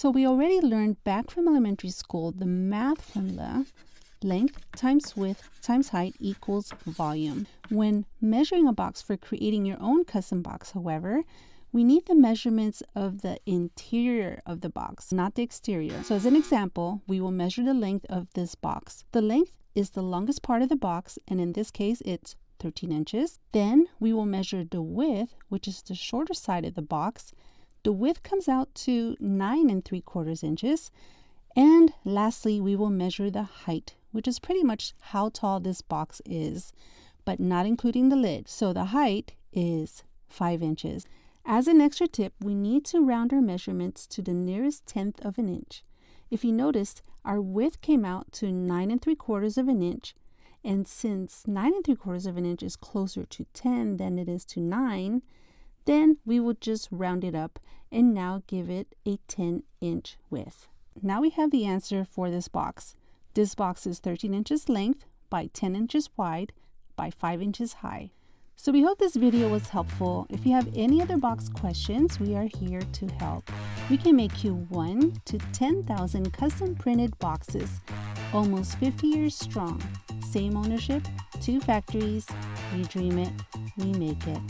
So we already learned back from elementary school the math formula: length times width times height equals volume. When measuring a box for creating your own custom box, however, we need the measurements of the interior of the box, not the exterior. So as an example, we will measure the length of this box. The length is the longest part of the box, and in this case, it's 13 inches. Then we will measure the width, which is the shorter side of the box. The width comes out to 9 3/4 inches. And lastly, we will measure the height, which is pretty much how tall this box is, but not including the lid. So the height is 5 inches. As an extra tip, we need to round our measurements to the nearest tenth of an inch. If you noticed, our width came out to 9 3/4 inch. And since 9 3/4 inch is closer to 10 than it is to 9, then we will just round it up and now give it a 10-inch width. Now we have the answer for this box. This box is 13 inches length by 10 inches wide by 5 inches high. So we hope this video was helpful. If you have any other box questions, we are here to help. We can make you 1 to 10,000 custom printed boxes, almost 50 years strong. Same ownership, 2 factories. We dream it, we make it.